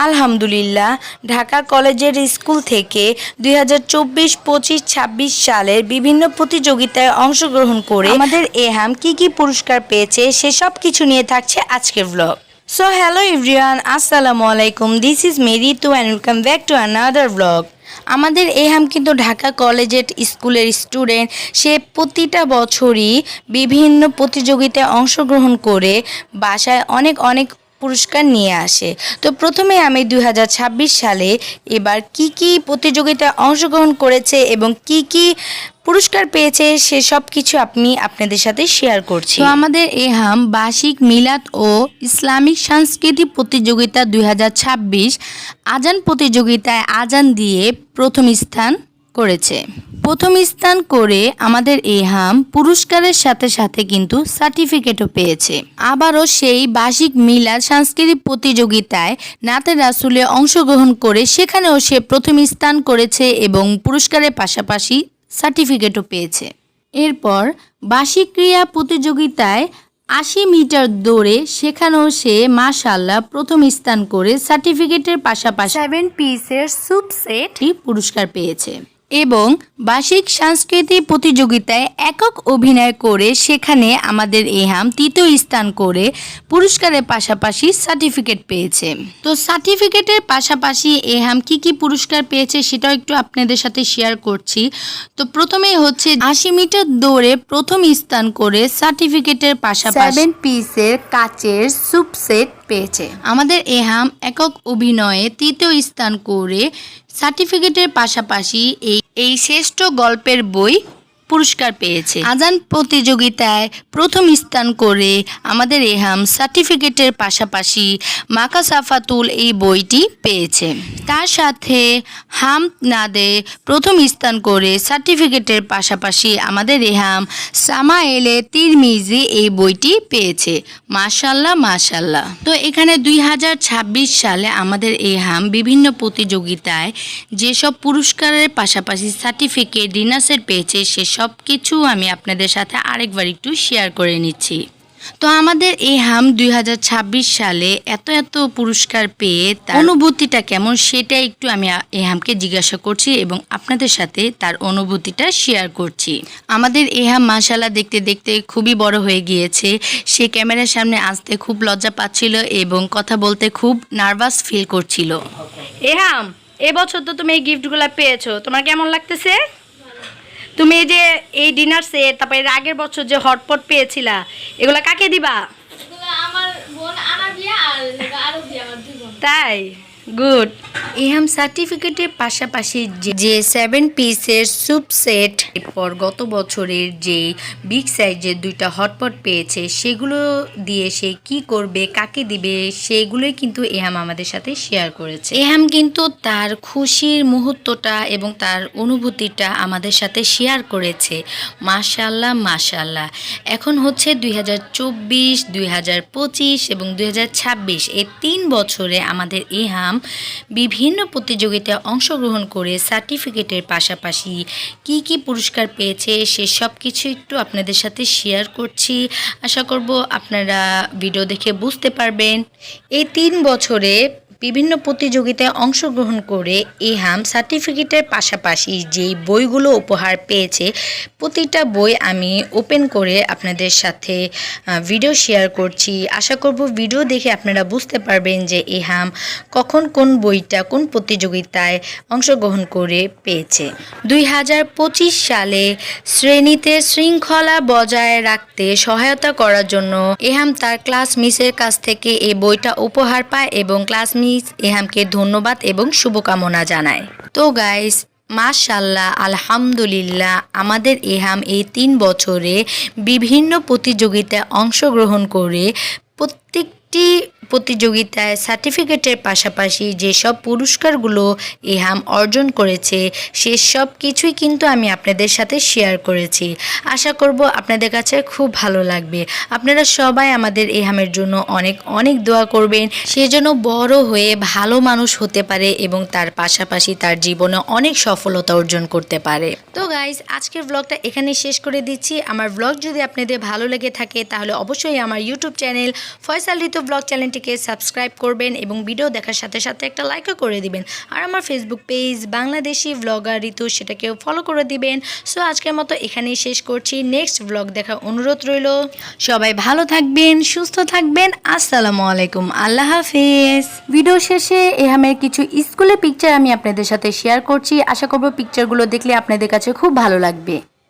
আলহামদুলিল্লাহ ঢাকা কলেজের স্কুল থেকে 2024-25-26 সালের বিভিন্ন প্রতিযোগিতায় অংশগ্রহণ করে আমাদের এহাম কি পুরস্কার পেয়েছে সেসব কিছু নিয়ে থাকছে আজকের ব্লগ। সো হ্যালো এভরিওয়ান, আসসালামু আলাইকুম, this is May Ritu and welcome back to another blog. আমাদের এহাম কিন্তু ঢাকা কলেজের স্কুলের স্টুডেন্ট। সে প্রতিটা বছরই বিভিন্ন প্রতিযোগিতায় অংশগ্রহণ করে বাসায় অনেক পুরস্কার নিয়ে আসে। তো প্রথমে আমি 2026 সালে এবার কি প্রতিযোগিতায় অংশগ্রহণ করেছে এবং কি পুরস্কার পেয়েছে সেসব কিছু আমি আপনাদের সাথে শেয়ার করছি। তো আমাদের এহাম বার্ষিক মিলাদ ও ইসলামিক সাংস্কৃতিক প্রতিযোগিতা 2026 আজান প্রতিযোগিতায় আজান দিয়ে প্রথম স্থান করেছে। প্রথম স্থান করে আমাদের এহাম পুরস্কারের সাথে সাথে কিন্তু সার্টিফিকেটও পেয়েছে। আবারও সেই বার্ষিক মিলাদ সাংস্কৃতিক প্রতিযোগিতায় নাতে রাসুলে অংশগ্রহণ করে সেখানেও সে প্রথম স্থান করেছে এবং পুরস্কারের পাশাপাশি সার্টিফিকেটও পেয়েছে। এরপর বার্ষিক ক্রীড়া প্রতিযোগিতায় 80 মিটার দৌড়ে সেখানেও সে মাশাআল্লাহ প্রথম স্থান করে সার্টিফিকেটের পাশাপাশি 7 পিসের স্যুপ সেট পুরস্কার পেয়েছে এবং বার্ষিক সাংস্কৃতিক প্রতিযোগিতায় একক অভিনয় করে সেখানে আমাদের এহাম তৃতীয় স্থান করে পুরস্কারের পাশাপাশি সার্টিফিকেট পেয়েছে। তো সার্টিফিকেটের পাশাপাশি এহাম কি পুরস্কার পেয়েছে সেটাও একটু আপনাদের সাথে শেয়ার করছি। তো প্রথমেই হচ্ছে 80 মিটার দৌড়ে প্রথম স্থান করে সার্টিফিকেটের পাশাপাশি 7 পিসের কাচের স্যুপ সেট পেয়েছে। আমাদের এহাম একক অভিনয়ে তৃতীয় স্থান করে সার্টিফিকেটের পাশাপাশি এই শ্রেষ্ঠ গল্পের বই পুরস্কার পেয়েছে। আজান প্রতিযোগিতায় প্রথম স্থান করে আমাদের এহাম সার্টিফিকেটের পাশাপাশি মাকা সাফাতুল এই বইটি পেয়েছে। তার সাথে হামদ নাদে প্রথম স্থান করে সার্টিফিকেটের পাশাপাশি আমাদের এহাম সামায়েলে তিরমিজি এই বইটি পেয়েছে। মাশাআল্লাহ। তো এখানে 2026 সালে আমাদের এহাম বিভিন্ন প্রতিযোগিতায় যেসব পুরস্কারের পাশাপাশি সার্টিফিকেট ডিনাসের পেয়েছে সেসব কিছু আমি আপনাদের সাথে আরেকবার একটু শেয়ার করে নিচ্ছি। তো আমাদের এহাম 2026 সালে এত পুরস্কার পেয়ে তার অনুভূতিটা কেমন সেটা একটু আমি এহামকে জিজ্ঞাসা করছি এবং আপনাদের সাথে তার অনুভূতিটা শেয়ার করছি। আমাদের এহাম মাশাআল্লাহ দেখতে খুবই বড় হয়ে গিয়েছে। সে ক্যামেরার সামনে আসতে খুব লজ্জা পাচ্ছিল এবং কথা বলতে খুব নার্ভাস ফিল করছিল। এহাম, এবছর তো তুমি এই গিফটগুলো পেয়েছো, তোমার কেমন লাগতেছে? তুমি যে এই ডিনার সেট, তারপরে এর আগের বছর যে হটপট পেয়েছিলা, এগুলা কাকে দিবা? আমার বোন আনার বিয়া আর আরো বিয়া, আমার দুই বোন। তাই গুড। এহাম সার্টিফিকেটের পাশাপাশি যে 7 পিসের স্যুপ সেট, এরপর গত বছরের যে বিগ সাইজের 2টা হটপট পেয়েছে সেগুলো দিয়ে সে কি করবে, কাকে দিবে সেগুলোই কিন্তু এহাম আমাদের সাথে শেয়ার করেছে। এহাম কিন্তু তার খুশির মুহূর্তটা এবং তার অনুভূতিটা আমাদের সাথে শেয়ার করেছে। মাশাআল্লাহ। এখন হচ্ছে 2024, 2025 এবং 2026 এই 3 বছরে আমাদের এহাম বিভিন্ন প্রতিযোগিতায় অংশগ্রহণ করে সার্টিফিকেটের পাশাপাশি কি পুরস্কার পেয়েছে সেসব কিছু একটু আপনাদের সাথে শেয়ার করছি। আশা করব আপনারা ভিডিও দেখে বুঝতে পারবেন। এই 3 বছরে বিভিন্ন প্রতিযোগিতায় অংশগ্রহণ করে এহাম সার্টিফিকেটের পাশাপাশি যেই বইগুলো উপহার পেয়েছে প্রতিটা বই আমি ওপেন করে আপনাদের সাথে ভিডিও শেয়ার করছি। আশা করব ভিডিও দেখে আপনারা বুঝতে পারবেন যে এহাম কখন কোন বইটা কোন প্রতিযোগিতায় অংশগ্রহণ করে পেয়েছে। 2025 সালে শ্রেণীতে শৃঙ্খলা বজায় রাখতে সহায়তা করার জন্য এহাম তার ক্লাস মিসের কাছ থেকে এই বইটা উপহার পায় এবং ক্লাস মিস এহামকে ধন্যবাদ এবং শুভকামনা জানায়। তো গাইস, মাশাআল্লাহ, আলহামদুলিল্লাহ, আমাদের এহাম এই 3 বছরে বিভিন্ন প্রতিযোগিতায় অংশগ্রহণ করে প্রত্যেকটি প্রতিযোগিতায় সার্টিফিকেটের পাশাপাশি যেসব পুরস্কারগুলো এহাম অর্জন করেছে সেসব কিছুই কিন্তু আমি আপনাদের সাথে শেয়ার করেছি। আশা করব আপনাদের কাছে খুব ভালো লাগবে। আপনারা সবাই আমাদের এহামের জন্য অনেক দোয়া করবেন, সে যেন বড় হয়ে ভালো মানুষ হতে পারে এবং তার পাশাপাশি তার জীবনে অনেক সফলতা অর্জন করতে পারে। তো গাইস, আজকের ব্লগটা এখানে শেষ করে দিচ্ছি। আমার ব্লগ যদি আপনাদের ভালো লেগে থাকে তাহলে অবশ্যই আমার ইউটিউব চ্যানেল ফয়সাল ঋতু ব্লগ চ্যানেলটি থেকে সাবস্ক্রাইব করবেন এবং ভিডিও দেখার সাথে সাথে একটা লাইকও করে দিবেন। আর আমার ফেসবুক পেজ বাংলাদেশি ব্লগার ঋতু সেটাকেও ফলো করে দিবেন। সো আজকের মতো এখানেই শেষ করছি। নেক্সট ব্লগ দেখার অনুরোধ রইল। সবাই ভালো থাকবেন, সুস্থ থাকবেন। আসসালামু আলাইকুম, আল্লাহ হাফেজ। ভিডিও শেষে এহামের কিছু স্কুলের পিকচার আমি আপনাদের সাথে শেয়ার করছি। আশা করব পিকচারগুলো দেখলে আপনাদের কাছে খুব ভালো লাগবে।